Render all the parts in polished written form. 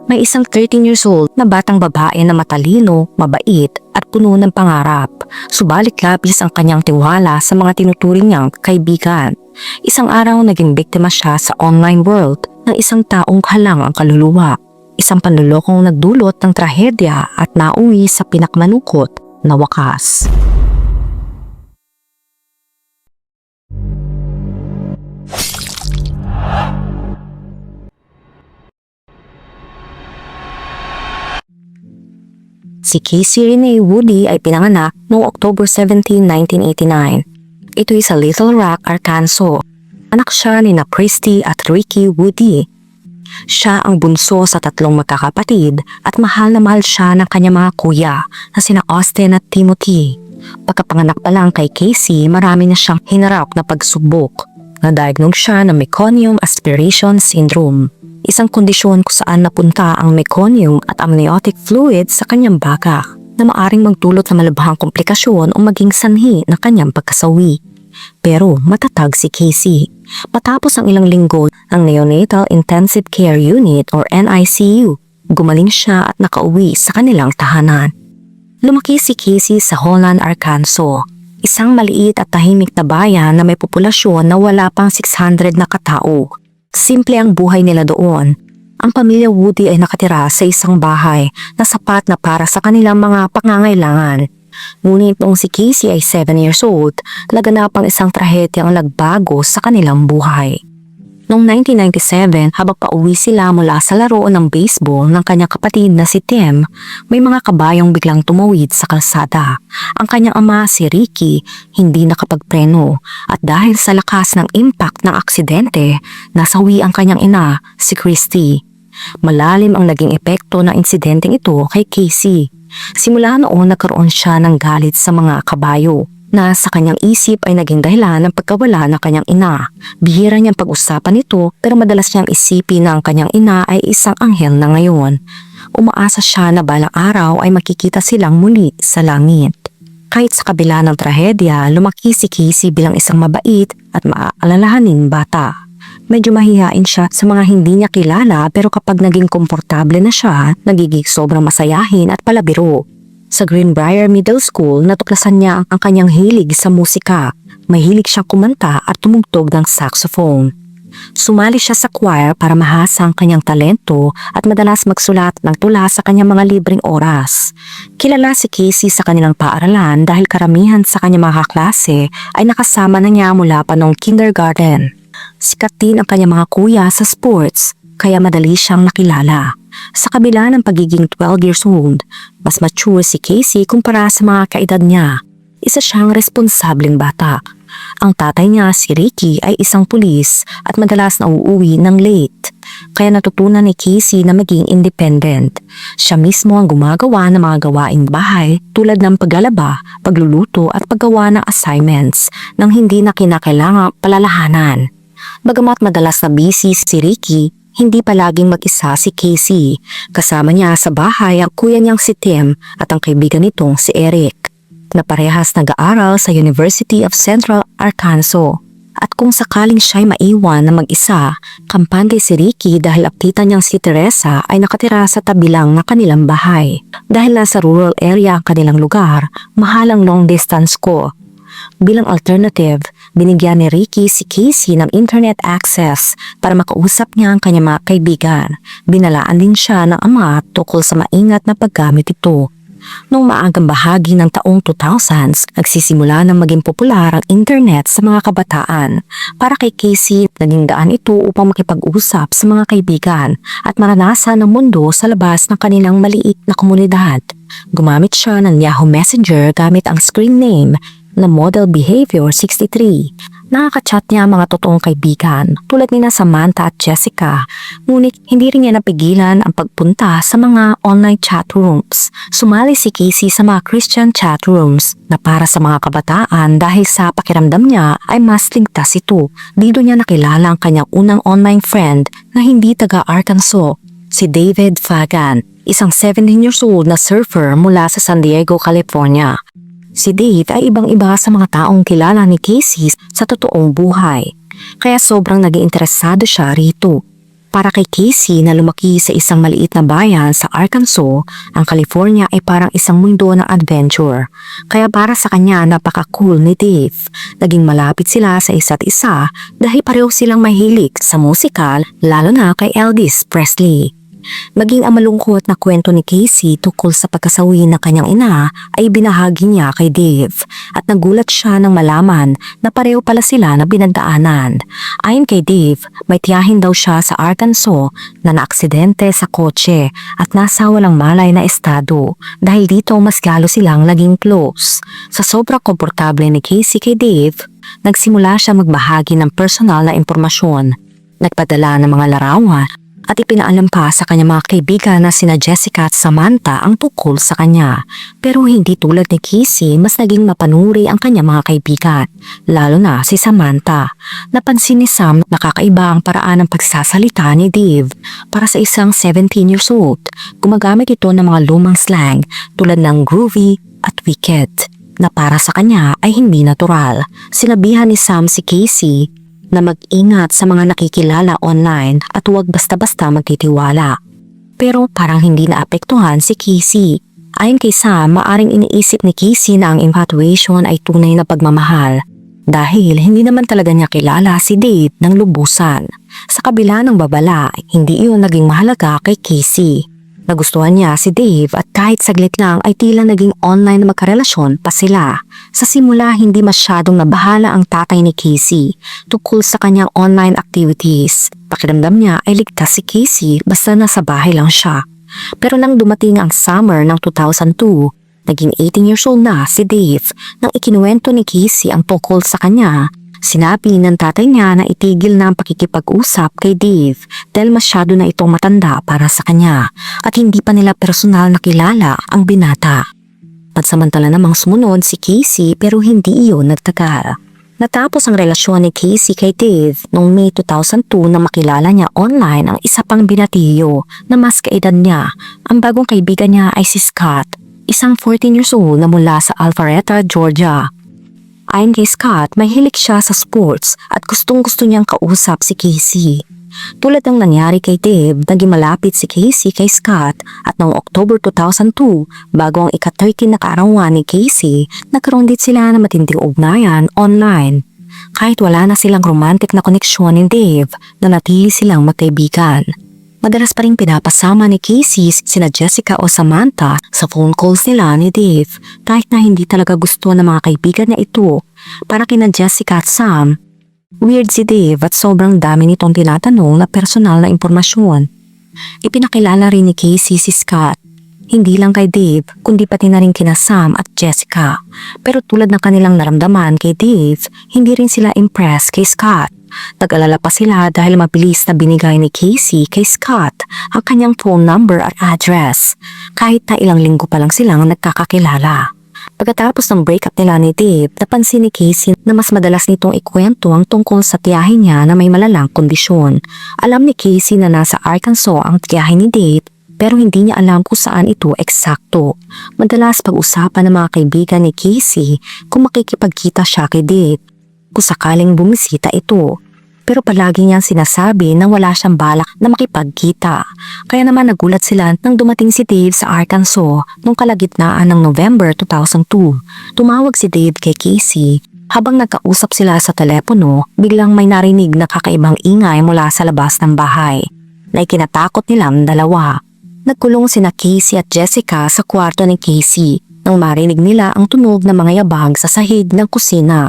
May isang 13 years old na batang babae na matalino, mabait at puno ng pangarap. Subalit labis ang kanyang tiwala sa mga tinuturing niyang kaibigan. Isang araw naging biktima siya sa online world ng isang taong halang ang kaluluwa. Isang panlulokong nagdulot ng trahedya at nauwi sa pinakmanukot na wakas. Si Casey Renee Woody ay pinanganak noong October 17, 1989. Ito'y sa Little Rock, Arkansas. Anak siya ni na Christy at Ricky Woody. Siya ang bunso sa 3 magkakapatid at mahal siya ng kanyang mga kuya na sina Austin at Timothy. Pagkapanganak pa lang kay Casey, marami na siyang hinarap na pagsubok. Na-diagnose siya ng meconium aspiration syndrome. Isang kondisyon kung saan napunta ang meconium at amniotic fluid sa kanyang baga na maaring magdulot ng malubhang komplikasyon o maging sanhi ng kanyang pagkasawi. Pero matatag si Casey. Matapos ang ilang linggo ng Neonatal Intensive Care Unit or NICU, gumaling siya at nakauwi sa kanilang tahanan. Lumaki si Casey sa Holland, Arkansas, isang maliit at tahimik na bayan na may populasyon na wala pang 600 na katao. Simple ang buhay nila doon. Ang pamilya Woody ay nakatira sa isang bahay na sapat na para sa kanilang mga pangangailangan. Ngunit noong si Casey ay 7 years old, laganapang isang trahedya ang nagbago sa kanilang buhay. Noong 1997, habang pauwi sila mula sa laro ng baseball ng kanyang kapatid na si Tim, may mga kabayong biglang tumawid sa kalsada. Ang kanyang ama, si Ricky, hindi nakapagpreno at dahil sa lakas ng impact ng aksidente, nasawi ang kanyang ina, si Christy. Malalim ang naging epekto ng insidenteng ito kay Casey. Simula noon nagkaroon siya ng galit sa mga kabayo na sa kanyang isip ay naging dahilan ng pagkawala ng kanyang ina. Bihira niyang pag-usapan ito pero madalas niyang isipin na ang kanyang ina ay isang anghel na ngayon. Umaasa siya na balang araw ay makikita silang muli sa langit. Kahit sa kabila ng trahedya, lumaki si Casey bilang isang mabait at maaalalahaning bata. Medyo mahihain siya sa mga hindi niya kilala pero kapag naging komportable na siya, nagiging sobrang masayahin at palabiro. Sa Greenbrier Middle School, natuklasan niya ang kanyang hilig sa musika. Mahilig siyang kumanta at tumugtog ng saxophone. Sumali siya sa choir para mahasa ang kanyang talento at madalas magsulat ng tula sa kanyang mga libreng oras. Kilala si Casey sa kanilang paaralan dahil karamihan sa kanyang mga kaklase ay nakasama na niya mula pa noong kindergarten. Sikat din ang kanyang mga kuya sa sports, kaya madali siyang nakilala. Sa kabila ng pagiging 12 years old, mas mature si Casey kumpara sa mga kaedad niya. Isa siyang responsableng bata. Ang tatay niya, si Ricky, ay isang pulis at madalas nauuwi ng late. Kaya natutunan ni Casey na maging independent. Siya mismo ang gumagawa ng mga gawaing bahay tulad ng paglalaba, pagluluto at paggawa ng assignments nang hindi na kinakailangang palalahanan. Bagamat madalas na busy si Ricky, hindi palaging mag-isa si Casey. Kasama niya sa bahay ang kuya niyang si Tim at ang kaibigan nitong si Eric, na parehas nag-aaral sa University of Central Arkansas. At kung sakaling siya'y maiwan na mag-isa, kampante si Ricky dahil ang tita niyang si Teresa ay nakatira sa tabi lang ng kanilang bahay. Dahil nasa rural area ang kanilang lugar, mahal ang long distance ko. Bilang alternative, binigyan ni Ricky si Casey ng internet access para makausap niya ang kanyang mga kaibigan. Binalaan din siya ng ama tungkol sa maingat na paggamit ito. Noong maagang bahagi ng taong 2000s, nagsisimula na maging popular ang internet sa mga kabataan. Para kay Casey, naging daan ito upang makipag-usap sa mga kaibigan at maranasan ang mundo sa labas ng kanilang maliit na komunidad. Gumamit siya ng Yahoo Messenger gamit ang screen name na Model Behavior 63. Nakaka-chat niya ang mga totoong kaibigan tulad nina Samantha at Jessica, ngunit hindi rin niya napigilan ang pagpunta sa mga online chat rooms. Sumali si Casey sa mga Christian chat rooms na para sa mga kabataan dahil sa pakiramdam niya ay mas ligtas ito. Dito niya nakilala ang kanyang unang online friend na hindi taga Arkansas, si David Fagan, isang 17 years old na surfer mula sa San Diego, California. Si Dave ay ibang-iba sa mga taong kilala ni Casey sa totoong buhay, kaya sobrang naging interesado siya rito. Para kay Casey na lumaki sa isang maliit na bayan sa Arkansas, ang California ay parang isang mundo ng adventure. Kaya para sa kanya napaka-cool ni Dave. Naging malapit sila sa isa't isa dahil pareho silang mahilig sa musikal, lalo na kay Elvis Presley. Maging ang malungkot na kwento ni Casey tungkol sa pagkasawi ng kanyang ina ay binahagi niya kay Dave at nagulat siya nang malaman na pareho pala sila na binagdaanan. Ayon kay Dave, may tiyahin daw siya sa Arkansas na naaksidente sa kotse at nasa walang malay na estado dahil dito mas lalo silang naging close. Sa sobrang komportable ni Casey kay Dave, nagsimula siya magbahagi ng personal na impormasyon. Nagpadala ng mga larawan at ipinaalam pa sa kanyang mga kaibigan na sina Jessica at Samantha ang tungkol sa kanya. Pero hindi tulad ni Casey, mas naging mapanuri ang kanyang mga kaibigan, lalo na si Samantha. Napansin ni Sam na kakaiba ang paraan ng pagsasalita ni Dave para sa isang 17 years old. Gumagamit ito ng mga lumang slang tulad ng groovy at wicked na para sa kanya ay hindi natural. Sinabihan ni Sam si Casey na mag-ingat sa mga nakikilala online at huwag basta-basta magtitiwala. Pero parang hindi naapektuhan si Casey. Ayon kay Sam, maaring iniisip ni Casey na ang infatuation ay tunay na pagmamahal dahil hindi naman talaga niya kilala si Dave ng lubusan. Sa kabila ng babala, hindi iyon naging mahalaga kay Casey. Nagustuhan niya si Dave at kahit saglit lang ay tila naging online na magkarelasyon pa sila. Sa simula hindi masyadong nabahala ang tatay ni Casey tungkol sa kanyang online activities. Pakiramdam niya ay ligtas si Casey basta nasa bahay lang siya. Pero nang dumating ang summer ng 2002, naging 18 years old na si Dave nang ikinuwento ni Casey ang tungkol sa kanya. Sinabi ng tatay niya na itigil na ang pakikipag-usap kay Dave dahil masyado na itong matanda para sa kanya at hindi pa nila personal na kilala ang binata. Pansamantala namang sumunod si Casey pero hindi iyon nagtagal. Natapos ang relasyon ni Casey kay Dave noong May 2002 nang makilala niya online ang isa pang binatiyo na mas kaedad niya. Ang bagong kaibigan niya ay si Scott, isang 14 years old na mula sa Alpharetta, Georgia. Ayon kay Scott, mahilig siya sa sports at gustong-gusto niyang kausap si Casey. Tulad ng nangyari kay Dave, naging malapit si Casey kay Scott at noong October 2002, bago ang ika-13 na kaarawan ni Casey, nagkaroon din sila ng matinding ugnayan online. Kahit wala na silang romantic na koneksyon ni Dave, nanatili silang magkaibigan. Madalas pa rin pinapasama ni Casey sina Jessica o Samantha sa phone calls nila ni Dave kahit na hindi talaga gusto ng mga kaibigan niya ito. Para kina Jessica at Sam, weird si Dave at sobrang dami nitong tinatanong na personal na impormasyon. Ipinakilala rin ni Casey si Scott, hindi lang kay Dave kundi pati na rin kina Sam at Jessica. Pero tulad ng kanilang naramdaman kay Dave, hindi rin sila impressed kay Scott. Nag-alala pa sila dahil mabilis na binigay ni Casey kay Scott ang kanyang phone number at address kahit na ilang linggo pa lang silang nagkakakilala. Pagkatapos ng breakup nila ni Dave, napansin ni Casey na mas madalas nitong ikwento ang tungkol sa tiyahin niya na may malalang kondisyon. Alam ni Casey na nasa Arkansas ang tiyahin ni Dave pero hindi niya alam kung saan ito eksakto. Madalas pag-usapan ng mga kaibigan ni Casey kung makikipagkita siya kay Dave kung sakaling bumisita ito. Pero palagi niyang sinasabi na wala siyang balak na makipagkita. Kaya naman nagulat sila nang dumating si Dave sa Arkansas noong kalagitnaan ng November 2002. Tumawag si Dave kay Casey. Habang nagkausap sila sa telepono, biglang may narinig na kakaibang ingay mula sa labas ng bahay na ikinatakot nilang dalawa. Nagkulong sina Casey at Jessica sa kwarto ni Casey nang marinig nila ang tunog ng mga yabag sa sahig ng kusina.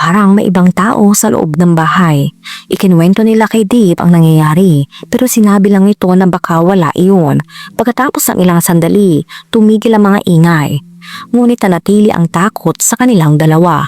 Parang may ibang tao sa loob ng bahay. Ikinuwento nila kay Dave ang nangyayari pero sinabi lang ito na baka wala iyon. Pagkatapos ng ilang sandali, tumigil ang mga ingay. Ngunit nanatili ang takot sa kanilang dalawa.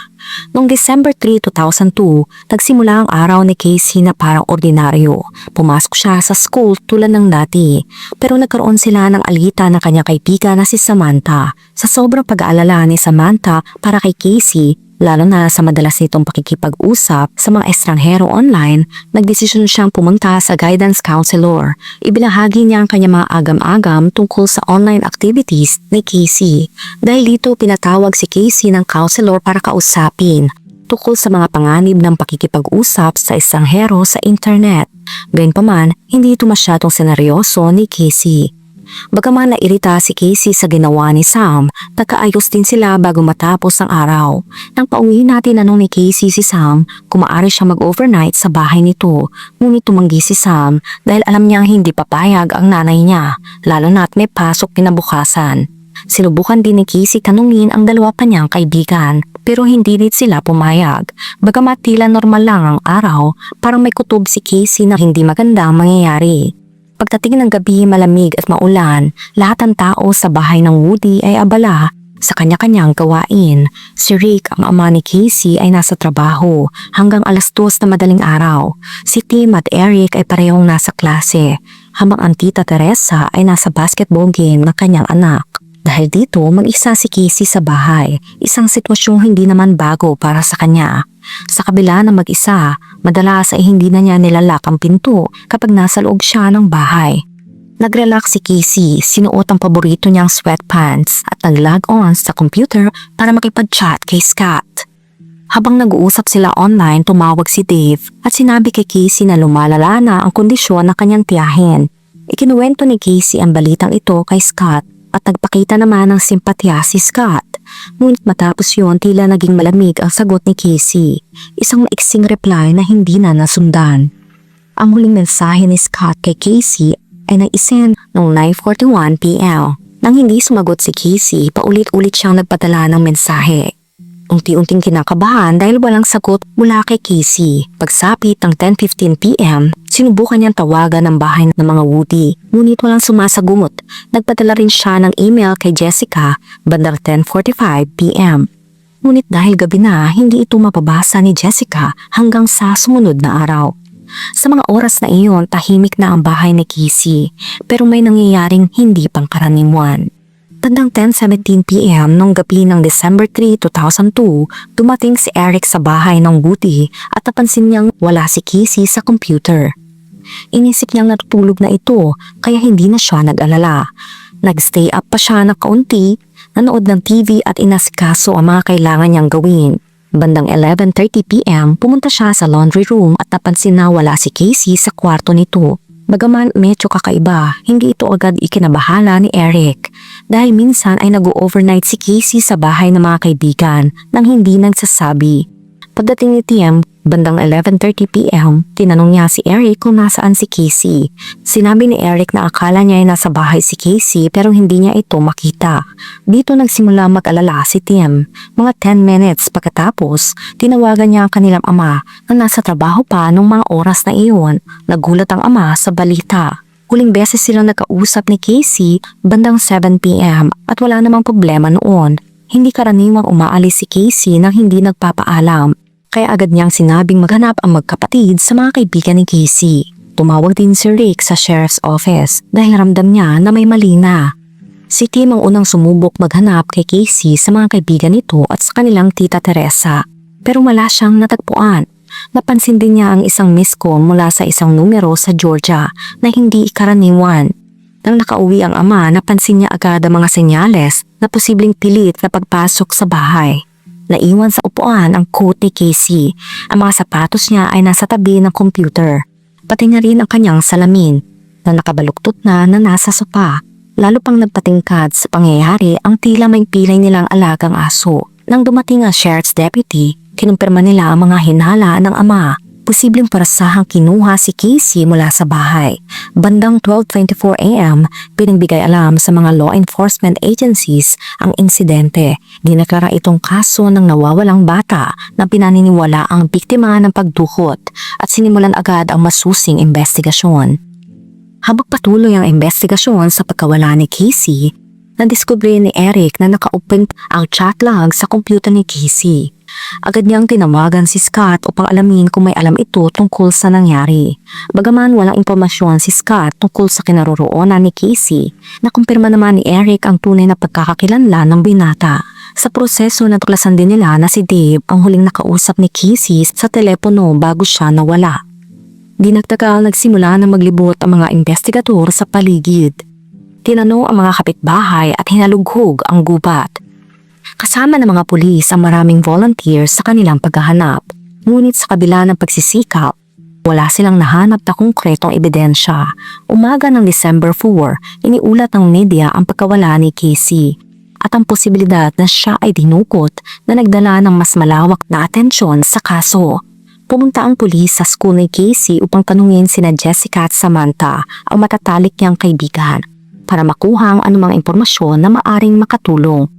Noong December 3, 2002, nagsimula ang araw ni Casey na parang ordinaryo. Pumasok siya sa school tulad ng dati. Pero nagkaroon sila ng alitan ng kanyang kaibigan na si Samantha. Sa sobrang pag-aalala ni Samantha para kay Casey, lalo na sa madalas nitong pakikipag-usap sa mga estranghero online, nagdesisyon siyang pumunta sa guidance counselor. Ibinahagi niya ang kanyang mga agam-agam tungkol sa online activities ni Casey. Dahil dito pinatawag si Casey ng counselor para kausapin tukol sa mga panganib ng pakikipag-usap sa estanghero sa internet. Gayunpaman, hindi ito masyadong seneryoso ni Casey. Bagaman nairita si Casey sa ginawa ni Sam, nagkaayos din sila bago matapos ang araw. Nang pauwi natin tanong ni Casey si Sam kung maaari siya mag-overnight sa bahay nito, ngunit tumanggi si Sam dahil alam niyang hindi papayag ang nanay niya, lalo na't may pasok kinabukasan. Sinubukan din ni Casey tanungin ang dalawa pa niyang kaibigan pero hindi rin sila pumayag. Bagamat tila normal lang ang araw, parang may kutob si Casey na hindi magandang mangyayari. Pagdating ng gabi malamig at maulan, lahat ng tao sa bahay ng Woody ay abala sa kanya-kanyang gawain. Si Rick, ang ama ni Casey, ay nasa trabaho hanggang alas 2 na madaling araw. Si Tim at Eric ay parehong nasa klase, habang ang tita Teresa ay nasa basketball game ng kanyang anak. Dahil dito, mag-isa si Casey sa bahay, isang sitwasyong hindi naman bago para sa kanya. Sa kabila ng mag-isa, madalas ay hindi na niya nilalak ang pinto kapag nasa loob siya ng bahay. Nag-relax si Casey, sinuot ang paborito niyang sweatpants at nag-log on sa computer para makipag-chat kay Scott. Habang nag-uusap sila online, tumawag si Dave at sinabi kay Casey na lumalala na ang kondisyon ng kanyang tiyahin. Ikinuwento ni Casey ang balitang ito kay Scott at nagpakita naman ng simpatya si Scott. Ngunit matapos yon tila naging malamig ang sagot ni Casey. Isang maiksing reply na hindi na nasundan. Ang huling mensahe ni Scott kay Casey ay nag-isend noong 9:41 p.m. Nang hindi sumagot si Casey, paulit-ulit siyang nagpadala ng mensahe. Unti-unting kinakabahan dahil walang sagot mula kay Casey. Pagsapit ng 10:15 p.m., sinubukan niyang tawagan ng bahay ng mga Woody, ngunit walang sumasagot. Nagpadala rin siya ng email kay Jessica bandang 10:45 p.m. Ngunit dahil gabi na, hindi ito mapabasa ni Jessica hanggang sa sumunod na araw. Sa mga oras na iyon, tahimik na ang bahay ni Casey, pero may nangyayaring hindi pangkaraniwan. Bandang 10:17 p.m. nung gabi ng December 3, 2002, dumating si Eric sa bahay ng Woody at napansin niyang wala si Casey sa computer. Inisip niyang natutulog na ito kaya hindi na siya nag-alala. Nag-stay up pa siya ng kaunti, nanood ng TV at inasikaso ang mga kailangan niyang gawin. Bandang 11:30 p.m. pumunta siya sa laundry room at napansin na wala si Casey sa kwarto nito. Bagaman medyo kakaiba, hindi ito agad ikinabahala ni Eric dahil minsan ay nag-overnight si Casey sa bahay ng mga kaibigan nang hindi nagsasabi. Pagdating ni Tim, bandang 11:30 p.m., tinanong niya si Eric kung nasaan si Casey. Sinabi ni Eric na akala niya ay nasa bahay si Casey pero hindi niya ito makita. Dito nagsimula mag-alala si Tim. Mga 10 minutes pagkatapos, tinawagan niya ang kanilang ama na nasa trabaho pa nung mga oras na iyon. Nagulat ang ama sa balita. Huling beses silang nakausap ni Casey bandang 7 p.m. at wala namang problema noon. Hindi karaniwang umaalis si Casey nang hindi nagpapaalam. Kaya agad niyang sinabing maghanap ang magkapatid sa mga kaibigan ni Casey. Tumawag din si Rick sa sheriff's office dahil ramdam niya na may mali na. Si Tim ang unang sumubok maghanap kay Casey sa mga kaibigan nito at sa kanilang tita Teresa. Pero wala siyang natagpuan. Napansin din niya ang isang missed call mula sa isang numero sa Georgia na hindi karaniwan. Nang nakauwi ang ama, napansin niya agad ang mga senyales na posibleng pilit na pagpasok sa bahay. Naiwan sa upuan ang coat ni Casey. Ang mga sapatos niya ay nasa tabi ng computer. Pati na rin ang kanyang salamin na nakabaluktot na nasa sopa. Lalo pang nagpatingkad sa pangyayari ang tila may pilay nilang alagang aso. Nang dumating ang sheriff's deputy, kinumpirma nila ang mga hinala ng ama. Posibleng parasahang kinuha si Casey mula sa bahay. Bandang 12:24 a.m., pinagbigay alam sa mga law enforcement agencies ang insidente. Dineklara itong kaso ng nawawalang bata na pinaniniwala ang biktima ng pagdukot at sinimulan agad ang masusing investigasyon. Habang patuloy ang investigasyon sa pagkawala ni Casey, nadiskubre ni Eric na naka-open ang chat log sa computer ni Casey. Agad niyang tinawagan si Scott upang alamin kung may alam ito tungkol sa nangyari. Bagaman walang impormasyon si Scott tungkol sa kinaroroonan ni Casey, nakumpirma naman ni Eric ang tunay na pagkakakilanlan ng binata. Sa proseso natuklasan din nila na si Dave ang huling nakausap ni Casey sa telepono bago siya nawala. Di nagtagal nagsimula na maglibot ang mga investigador sa paligid. Tinanong ang mga kapitbahay at hinalughog ang gubat. Kasama ng mga pulis ang maraming volunteers sa kanilang paghahanap. Ngunit sa kabila ng pagsisikap, wala silang nahanap na konkretong ebidensya. Umaga ng December 4, iniulat ng media ang pagkawala ni Casey at ang posibilidad na siya ay dinukot na nagdala ng mas malawak na atensyon sa kaso. Pumunta ang pulis sa school ni Casey upang tanungin sina Jessica at Samantha, ang matatalik niyang kaibigan, para makuha ang anumang impormasyon na maaring makatulong.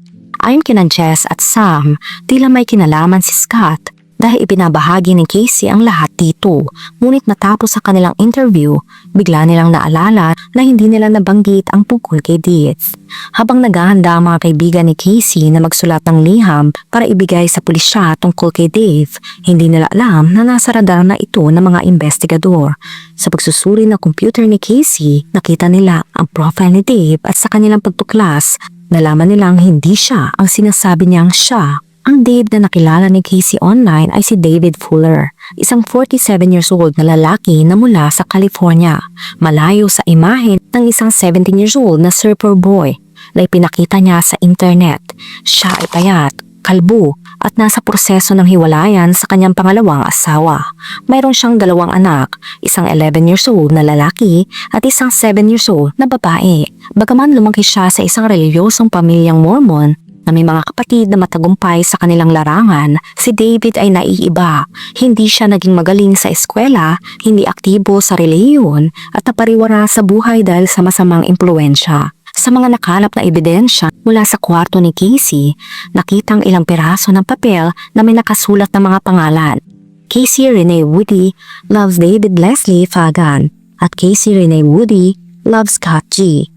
Ayon kina Jess at Sam, tila may kinalaman si Scott dahil ibinabahagi ni Casey ang lahat dito. Ngunit matapos sa kanilang interview, bigla nilang naalala na hindi nila nabanggit ang tungkol kay Deeth. Habang naghahanda ang mga kaibigan ni Casey na magsulat ng liham para ibigay sa pulisya tungkol kay Deeth, hindi nila alam na nasa radar na ito ng mga investigador. Sa pagsusuri ng computer ni Casey, nakita nila ang profile ni Deeth at sa kanilang pagtuklas, nalaman nilang hindi siya ang sinasabi niyang siya. Ang Dave na nakilala ni Casey online ay si David Fuller, isang 47 years old na lalaki na mula sa California, malayo sa imahe ng isang 17 years old na surfer boy na ipinakita niya sa internet. Siya ay payat, kalbo at nasa proseso ng hiwalayan sa kanyang pangalawang asawa. Mayroon siyang 2 anak, isang 11 years old na lalaki at isang 7 years old na babae. Bagaman lumaki siya sa isang reliyosong pamilyang Mormon, na may mga kapatid na matagumpay sa kanilang larangan, si David ay naiiba. Hindi siya naging magaling sa eskwela, hindi aktibo sa relihiyon at napariwara sa buhay dahil sa masamang impluensya. Sa mga nakalap na ebidensya mula sa kwarto ni Casey, nakitang ilang piraso ng papel na may nakasulat na mga pangalan. Casey Renee Woody loves David Leslie Fagan at Casey Renee Woody loves Scott G.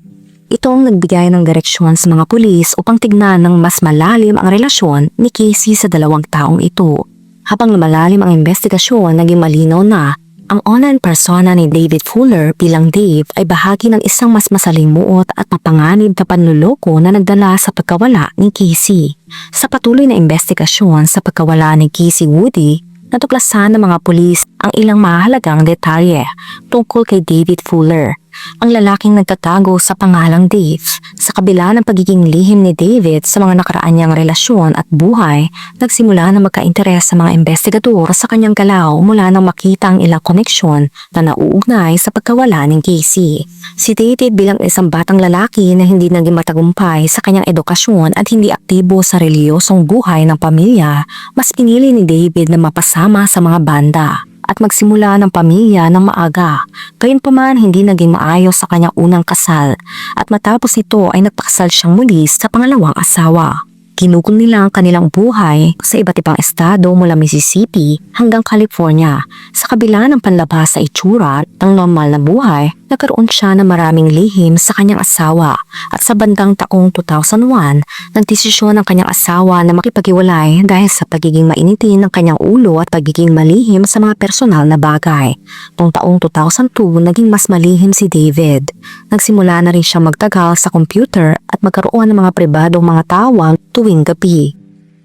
Ito ang nagbigay ng direksyon sa mga pulis upang tignan ng mas malalim ang relasyon ni Casey sa 2 taong ito. Habang lumalalim ang investigasyon, naging malinaw na ang online persona ni David Fuller bilang Dave ay bahagi ng isang mas masalimuot at mapanganib na panluloko na nagdala sa pagkawala ni Casey. Sa patuloy na investigasyon sa pagkawala ni Casey Woody, natuklasan ng mga pulis ang ilang mahalagang detalye tungkol kay David Fuller. Ang lalaking nagtatago sa pangalang Dave, sa kabila ng pagiging lihim ni David sa mga nakaraan niyang relasyon at buhay, nagsimula na magka-interes sa mga investigador sa kanyang galaw mula nang makita ang ilang koneksyon na nauugnay sa pagkawala ni Casey. Si David bilang isang batang lalaki na hindi naging matagumpay sa kanyang edukasyon at hindi aktibo sa reliyosong buhay ng pamilya, mas pinili ni David na mapasama sa mga banda at magsimula ng pamilya ng maaga. Gayunpaman, hindi naging maayos sa kanyang unang kasal at matapos ito ay nagpakasal siyang muli sa pangalawang asawa. Ginugol nila ang kanilang buhay sa iba't ibang estado mula Mississippi hanggang California. Sa kabila ng panlabas sa itsura ng normal na buhay, nagkaroon siya ng maraming lihim sa kanyang asawa at sa bandang taong 2001, nagdesisyon ang kanyang asawa na makipaghiwalay dahil sa pagiging mainitin ng kanyang ulo at pagiging malihim sa mga personal na bagay. Noong taong 2002, naging mas malihim si David. Nagsimula na rin siya magtagal sa computer at magkaroon ng mga pribadong mga tawag tuwing gabi.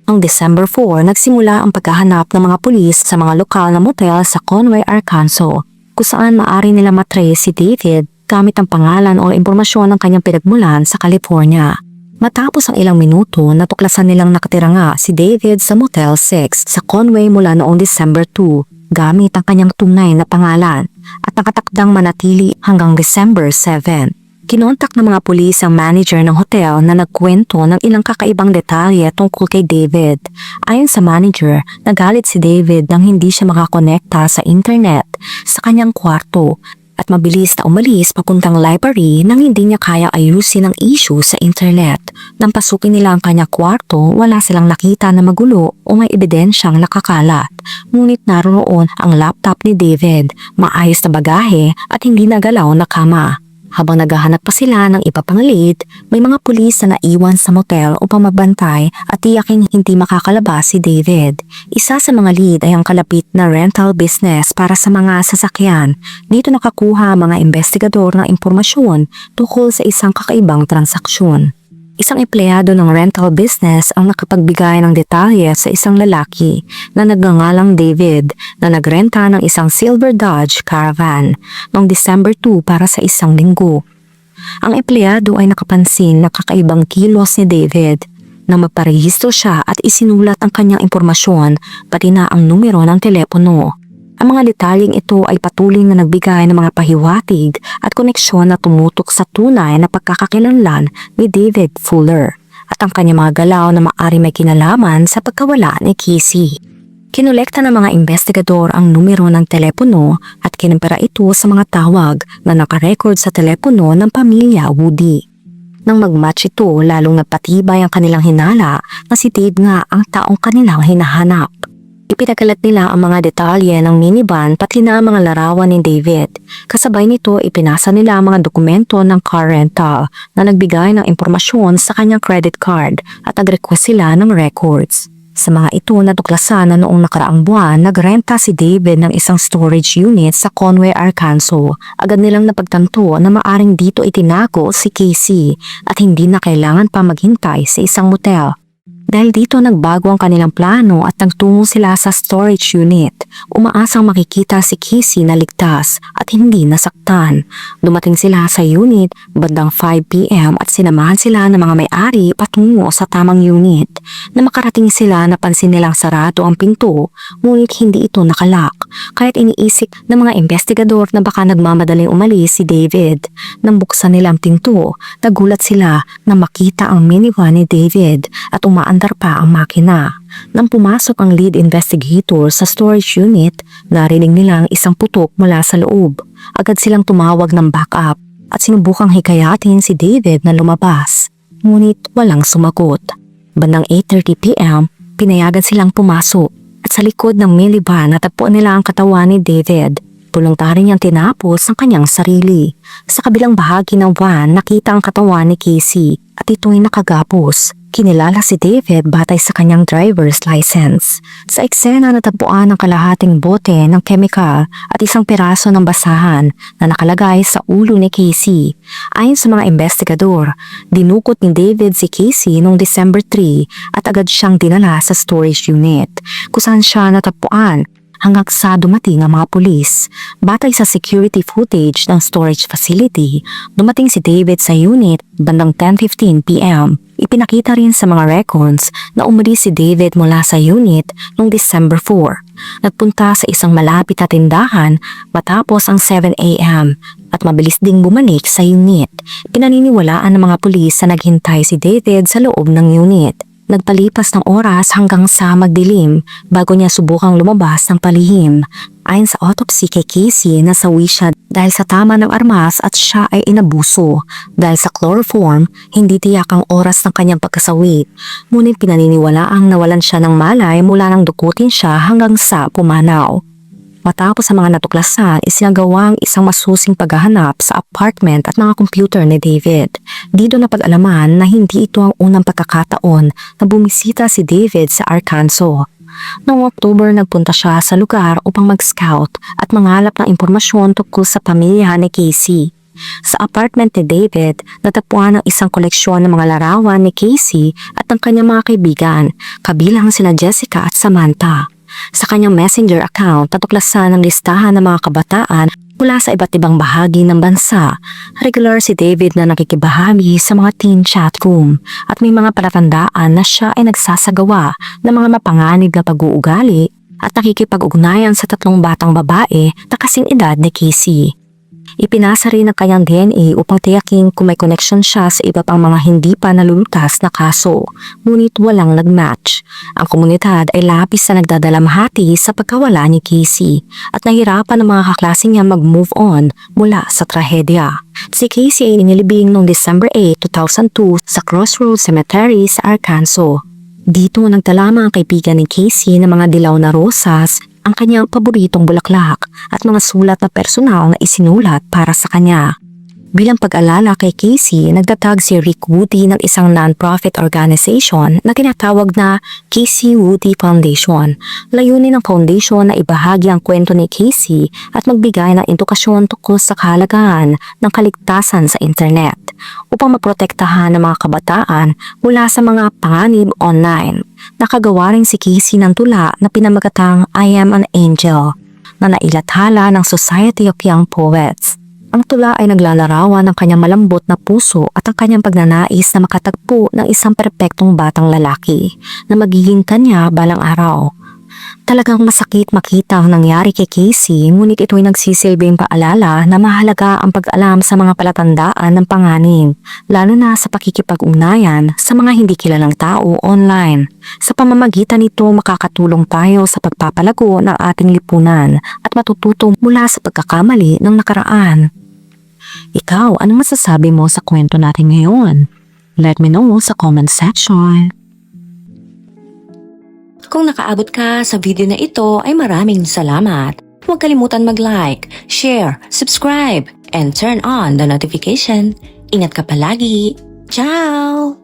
Noong December 4, nagsimula ang paghahanap ng mga pulis sa mga lokal na motel sa Conway, Arkansas, kung saan maaari nila matrace si David gamit ang pangalan o impormasyon ng kanyang pinagmulan sa California. Matapos ang ilang minuto, natuklasan nilang nakatira nga si David sa Motel 6 sa Conway mula noong December 2 gamit ang kanyang tunay na pangalan at nakatakdang manatili hanggang December 7. Kinontak ng mga pulis ang manager ng hotel na nagkwento ng ilang kakaibang detalye tungkol kay David. Ayon sa manager, nagalit si David nang hindi siya makakonekta sa internet sa kanyang kwarto at mabilis na umalis papuntang library nang hindi niya kaya ayusin ang issue sa internet. Nang pasukin nila ang kanyang kwarto, wala silang nakita na magulo o may ebidensyang nakakalat. Ngunit naroon ang laptop ni David, maayos na bagahe at hindi nagalaw na kama. Habang naghahanap pa sila ng iba pang lead, may mga pulis na naiwan sa motel upang magbantay at tiyaking hindi makakalabas si David. Isa sa mga lead ay ang kalapit na rental business para sa mga sasakyan. Dito nakakuha ang mga investigador ng impormasyon tungkol sa isang kakaibang transaksyon. Isang empleyado ng rental business ang nakapagbigay ng detalye sa isang lalaki na nagngangalang David na nagrenta ng isang silver Dodge Caravan noong December 2 para sa isang linggo. Ang empleyado ay nakapansin na kakaibang kilos ni David. na magparehistro siya at isinulat ang kanyang impormasyon pati na ang numero ng telepono. Ang mga detalyeng ito ay patuloy na nagbigay ng mga pahiwatig at koneksyon na tumutok sa tunay na pagkakakilanlan ni David Fuller at ang kanyang mga galaw na maari may kinalaman sa pagkawala ni Casey. Kinolekta ng mga investigador ang numero ng telepono at kinimpera ito sa mga tawag na nakarecord sa telepono ng pamilya Woody. Nang mag-match ito, lalong nagpatibay ang kanilang hinala na si Dave nga ang taong kanilang hinahanap. Ipinagalat nila ang mga detalye ng minivan pati na ang mga larawan ni David. Kasabay nito, ipinasa nila ang mga dokumento ng car rental na nagbigay ng impormasyon sa kanyang credit card at nag-request sila ng records. Sa mga ito natuklasan na noong nakaraang buwan, nagrenta si David ng isang storage unit sa Conway, Arkansas. Agad nilang napagtanto na maaring dito itinago si Casey at hindi na kailangan pa maghintay sa isang motel. Dahil dito nagbago ang kanilang plano at nagtungo sila sa storage unit. Umaasang makikita si Casey na ligtas at hindi nasaktan. Dumating sila sa unit bandang 5 p.m. at sinamahan sila ng mga may-ari patungo sa tamang unit. Na makarating sila napansin nilang sarado ang pinto, ngunit hindi ito nakalak. Kaya't iniisip ng mga investigador na baka nagmamadaling umalis si David. Nang buksan nila ang pinto, nagulat sila na makita ang minivan ni David at umaandar pa ang makina. Nang pumasok ang lead investigator sa storage unit, narinig nilang isang putok mula sa loob. Agad silang tumawag ng backup at sinubukang hikayatin si David na lumabas. Ngunit walang sumagot. Bandang 8:30 p.m., pinayagan silang pumasok at sa likod ng minivan natagpuan nila ang katawan ni David. Voluntary niyang tinapos ang kanyang sarili. Sa kabilang bahagi ng van, nakita ang katawan ni Casey at ito'y nakagapos. Kinilala si David batay sa kanyang driver's license. Sa eksena natagpuan ang kalahating bote ng chemical at isang piraso ng basahan na nakalagay sa ulo ni Casey. Ayon sa mga investigador, dinukot ni David si Casey noong December 3 at agad siyang dinala sa storage unit kung saan siya natagpuan hanggang sa dumating ang mga pulis. Batay sa security footage ng storage facility, dumating si David sa unit bandang 10:15 p.m. Ipinakita rin sa mga records na umalis si David mula sa unit noong December 4. Nagpunta sa isang malapit na tindahan matapos ang 7 a.m. at mabilis ding bumalik sa unit. Pinaniniwalaan ng mga pulis na naghintay si David sa loob ng unit. Nagpalipas ng oras hanggang sa magdilim bago niya subukang lumabas ng palihim. Ayon sa autopsy kay Casey, nasawi siya dahil sa tama ng armas at siya ay inabuso. Dahil sa chloroform, hindi tiyak ang oras ng kanyang pagkasawi. Ngunit pinaniniwalaang nawalan siya ng malay mula nang dukutin siya hanggang sa pumanaw. Matapos sa mga natuklasan, isinagawa ang isang masusing paghahanap sa apartment at mga computer ni David. Dito napag-alaman na hindi ito ang unang pagkakataon na bumisita si David sa Arkansas. Noong October, nagpunta siya sa lugar upang mag-scout at mangalap ng impormasyon tungkol sa pamilya ni Casey. Sa apartment ni David, natagpuan ang isang koleksyon ng mga larawan ni Casey at ng kanyang mga kaibigan, kabilang sina Jessica at Samantha. Sa kanyang messenger account, natuklasan ang listahan ng mga kabataan mula sa iba't ibang bahagi ng bansa. Regular si David na nakikibahagi sa mga teen chat room at may mga palatandaan na siya ay nagsasagawa ng mga mapanganib na pag-uugali at nakikipag-ugnayan sa 3 batang babae na kasing edad ni Casey. Ipinasa rin ang kanyang DNA upang tiyakin kung may connection siya sa iba pang mga hindi pa nalulutas na kaso, ngunit walang nag-match. Ang komunidad ay labis na nagdadalamhati sa pagkawala ni Casey at nahirapan ang mga kaklase niya mag-move on mula sa trahedya. Si Casey ay inilibing noong December 8, 2002 sa Crossroads Cemetery sa Arkansas. Dito nagdalama ang kaibigan ni Casey ng mga dilaw na rosas, ang kanyang paboritong bulaklak at mga sulat na personal na isinulat para sa kanya. Bilang pag-alala kay Casey, nagtatag si Rick Woody ng isang non-profit organization na tinatawag na Casey Woody Foundation. Layunin ng foundation na ibahagi ang kwento ni Casey at magbigay ng edukasyon tungkol sa kahalagahan ng kaligtasan sa internet upang maprotektahan ng mga kabataan mula sa mga panganib online. Nakagawa rin si Casey ng tula na pinamagatang I Am an Angel na nailathala ng Society of Young Poets. Ang tula ay naglalarawan ng kanyang malambot na puso at ang kanyang pagnanais na makatagpo ng isang perpektong batang lalaki na magiging kanya balang araw. Talagang masakit makita ang nangyari kay Casey, ngunit ito'y nagsisilbing paalala na mahalaga ang pag-alam sa mga palatandaan ng panganib, lalo na sa pakikipag-ugnayan sa mga hindi kilalang tao online. Sa pamamagitan nito makakatulong tayo sa pagpapalago ng ating lipunan at matututo mula sa pagkakamali ng nakaraan. Ikaw, anong masasabi mo sa kwento natin ngayon? Let me know sa comment section. Kung nakaabot ka sa video na ito ay maraming salamat. Huwag kalimutan mag-like, share, subscribe, and turn on the notification. Ingat ka palagi. Ciao!